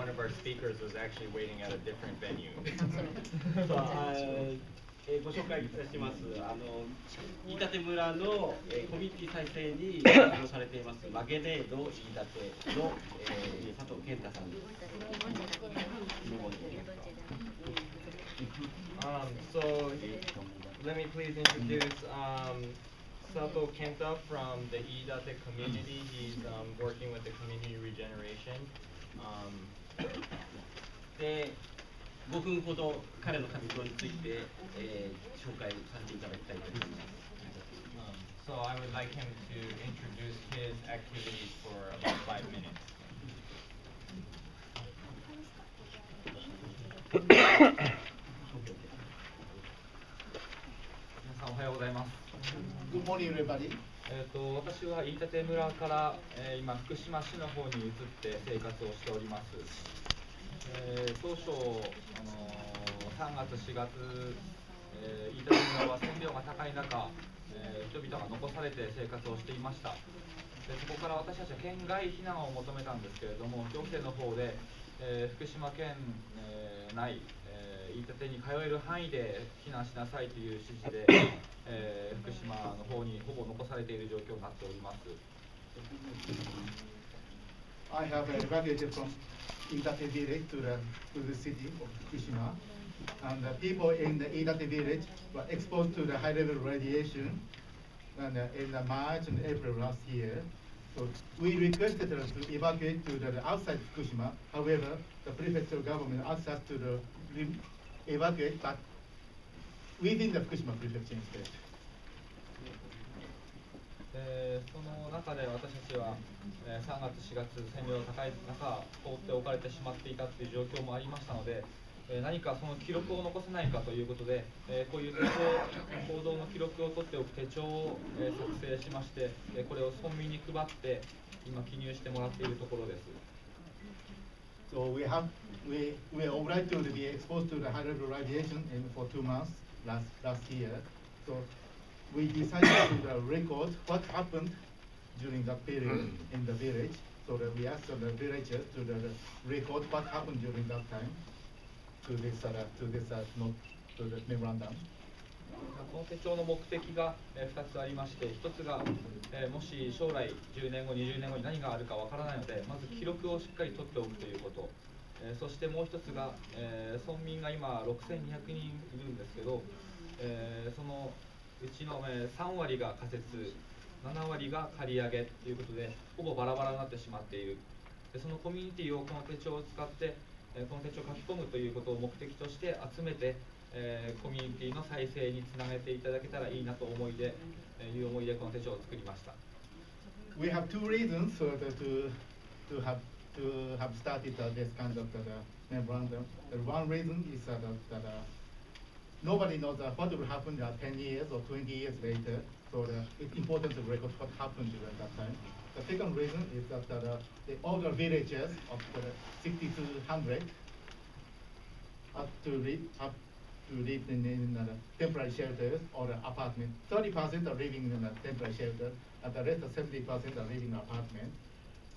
one of our speakers was actually waiting at a different venue. ご紹介いたします。飯舘村の、コミュニティ再生に活動されています、マゲネード飯舘の、佐藤健太さんです。So let me please introduce Sato Kenta from the Iidate community. He's working with the community regeneration. で5分ほど彼の活動について、紹介させていただきたいと思います。So I would like him to introduce his activities for about 5 minutes. 皆さんおはようございます。Good morning, everybody. 私は飯舘村から、今福島市の方に移って生活をしております。当初3月4月、飯舘村は線量が高い中、人々が残されて生活をしていました。でそこから私たちは県外避難を求めたんですけれども、行政の方で、福島県、内、飯舘に通える範囲で避難しなさいという指示で、福島の方にほぼ残されている状況になっております。I have evacuated from Iidate village to the city of Fukushima, and the people in the Iidate village were exposed to the high-level radiation in March and April last year. So we requested them to evacuate to the outside Fukushima. However, the prefectural government asked us to evacuate, but within the Fukushima prefecture instead. その中で私たちは3月、4月、線量が高い中、放っておかれてしまっていたという状況もありましたので、何かその記録を残せないかということで、こういう行動の記録を取っておく手帳を作成しまして、これを村民に配って、今、記入してもらっているところです。So we were obliged to be exposed to the high-level radiation for 2 months last year. So we decided to record what happened during that period in the village. So that we asked the villagers to record what happened during that time to this memorandum. この手帳の目的が2つありまして、1つがもし将来10年後、20年後に何があるかわからないので、まず記録をしっかり取っておくということ、そしてもう1つが村民が今6200人いるんですけど、そのうちの3割が仮設、7割が借り上げということで、ほぼバラバラになってしまっている。でそのコミュニティをこの手帳を使って、この手帳を書き込むということを目的として集めて、コミュニティの再生につなげていただけたらいいなという思いでこの手帳を作りました。We have 2 reasons to have started this kind of memorandum. One reason is that nobody knows what will happen 10 years or 20 years later, so it's important to record what happened during that time. The second reason is that the older villagers of the 6200 have to live in temporary shelters or apartments. 30% are living in a temporary shelter, and the rest of 70% are living in apartments.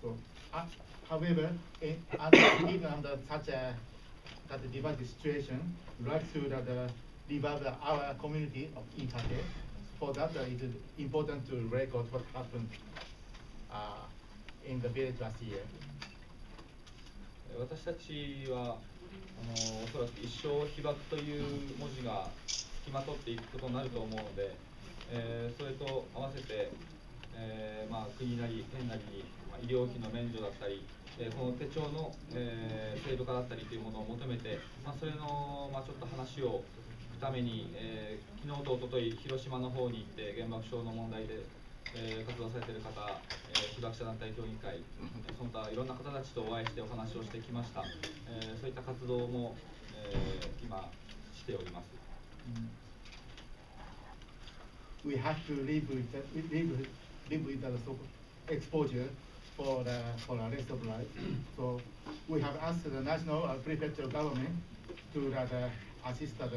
So, however, even under such a divided situation, we like to revive our community of Iidate. For that, it is important to record what happened in the village last year. 私たちはおそらく一生被爆という文字が付きまとっていくことになると思うので、それと合わせて、国なり県なりに、医療費の免除だったり、この手帳の、制度化だったりというものを求めて、それの、ちょっと話を聞くために、昨日とおととい広島の方に行って原爆症の問題で、活動されている方、被爆者団体協議会、その他いろんな方たちとお会いしてお話をしてきました。そういった活動も、今しております。We have to live with the exposure for the rest of life. So we have asked the national prefectural government to assist the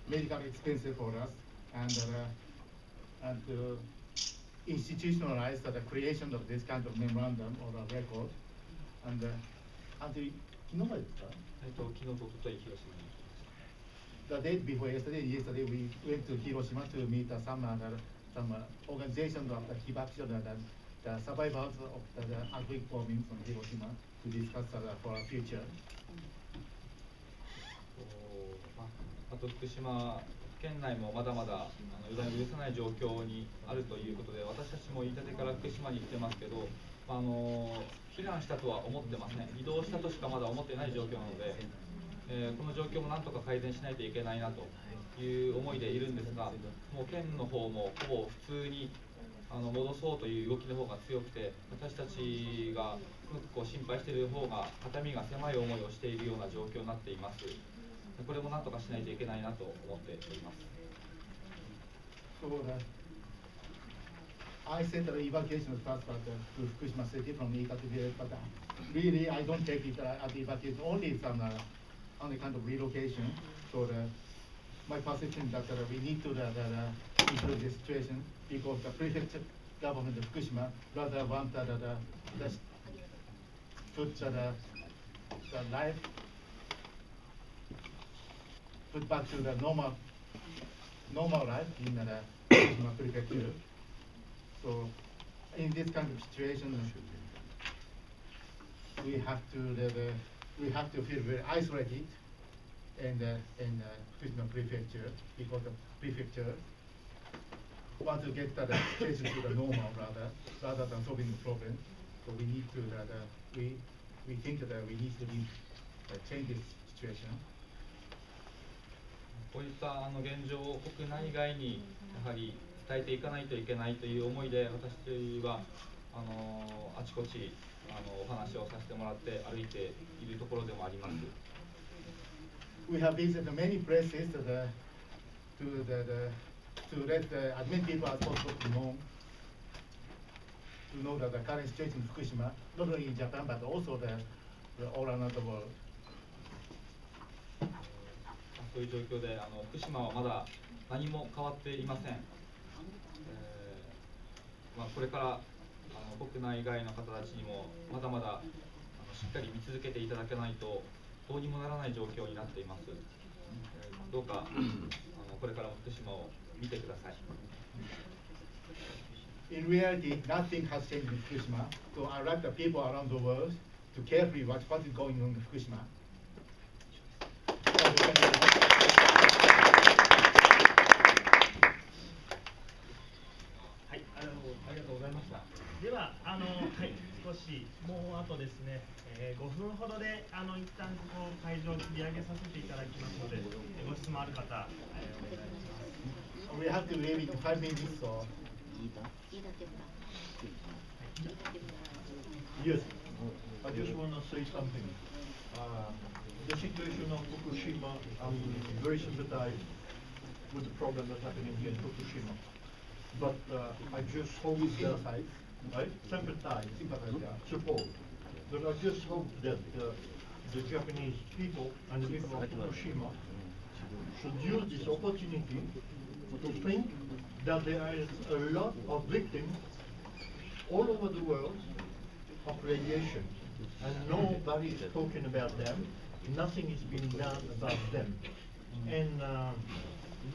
medical expenses for us and to institutionalize the creation of this kind of memorandum or a record. And until 昨日までですか？昨日と一昨日広島に行きました。 The day before yesterday we went to Hiroshima to meet some organizations of the Hibakusho, the survivors of the earthquake bombings from Hiroshima to discuss for our future. あと福島県内もまだまだ予断を許さない状況にあるということで、私たちも飯舘から福島に行ってますけど、避難したとは思ってません。移動したとしかまだ思ってない状況なので、この状況もなんとか改善しないといけないなという思いでいるんですが、もう県の方もほぼ普通に戻そうという動きの方が強くて、私たちがすごく心配している方が肩身が狭い思いをしているような状況になっています。これもなんとかしないといけないなと思っております。So I said the evacuation was first to Fukushima City from Iitate village, but really I don't take it as evacuation, only some kind of relocation. So my position that we need to improve the situation because the prefecture government of Fukushima rather want put the life put back to the normal life in the Fukushima prefecture. So in this kind of situation, we have to feel very isolated in Fukushima prefecture because the prefecture want to get the situation to the normal rather than solving the problem. So we need to we think that we need to change this situation. こういった現状を国内外にやはり伝えていかないといけないという思いで、私はあちこちお話をさせてもらって歩いているところでもあります。We have visited many places to let as many people as possible to know that the current situation in Fukushima, not only in Japan but also all around the world. そういう状況で福島はまだ何も変わっていません。これから国内外の方たちにもまだまだしっかり見続けていただけないとどうにもならない状況になっています。どうかこれからも福島を見てください。In reality, nothing has changed in Fukushima. So I like the people around the world to carefully watch what is going on in Fukushima. はい、ありがとうございました。では、少しもうあとですね、5分ほどで一旦こう会場を切り上げさせていただきますので、ご質問ある方、お願いします。We have to leave in 5 minutes. So. Yes, I just want to say something. The situation of Fukushima, I'm very sympathized with the problem that's happening here in Fukushima. But I just hope that I sympathize, support. But I just hope that the Japanese people and the people of Fukushima should use this opportunity to think that there is a lot of victims all over the world of radiation, and nobody is talking about them. Nothing is being done about them. And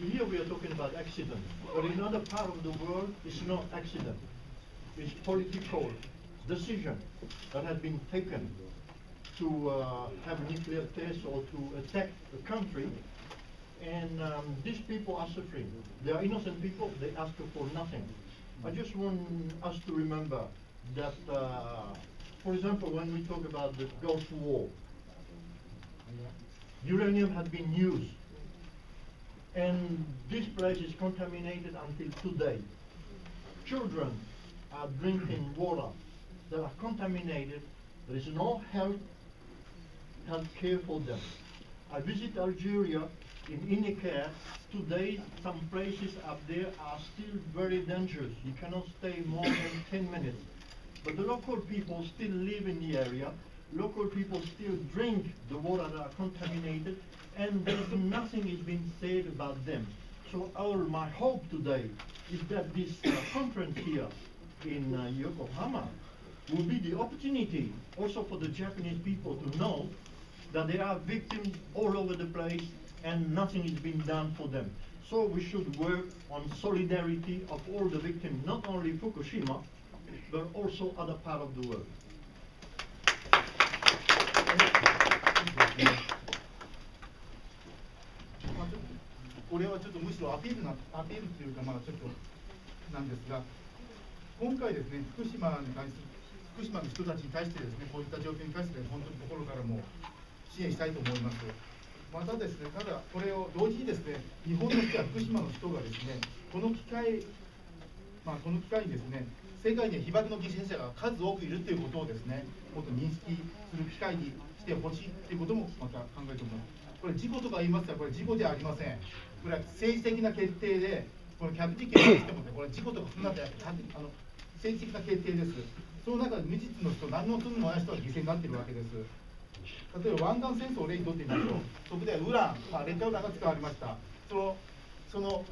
here we are talking about accidents, but in other part of the world, it's not accident. It's political decision that has been taken to have nuclear tests or to attack the country. And these people are suffering. They are innocent people. They ask for nothing. I just want us to remember that, for example, when we talk about the Gulf War, uranium had been used, and this place is contaminated until today. Children are drinking water that are contaminated. There is no health care for them. I visit Algeria in Iniker. Today, some places up there are still very dangerous. You cannot stay more than 10 minutes. But the local people still live in the area. Local people still drink the water that are contaminated, and there's nothing is being said about them. So my hope today is that this conference here in Yokohama will be the opportunity also for the Japanese people to know that there are victims all over the place and nothing is being done for them. So we should work on solidarity of all the victims, not only Fukushima, but also other part of the world. これはちょっとむしろアピールというか、ちょっとなんですが、今回ですね、福島の人たちに対してですね、こういった状況に対して本当に心からも支援したいと思います。またですね、ただこれを同時にですね、日本の人や福島の人がですね、この機会にですね、世界に被爆の犠牲者が数多くいるということをですね、もっと認識する機会にしてほしいということもまた考えております。これ事故とか言いますが、これ事故ではありません。これは政治的な決定で、この客実験にしても、これ事故とかそんなで政治的な決定です。その中で無実の人、何の罪もない人が犠牲になっているわけです。例えば湾岸戦争を例にとってみましょう。そこでウラン、劣化ウランが使われました。その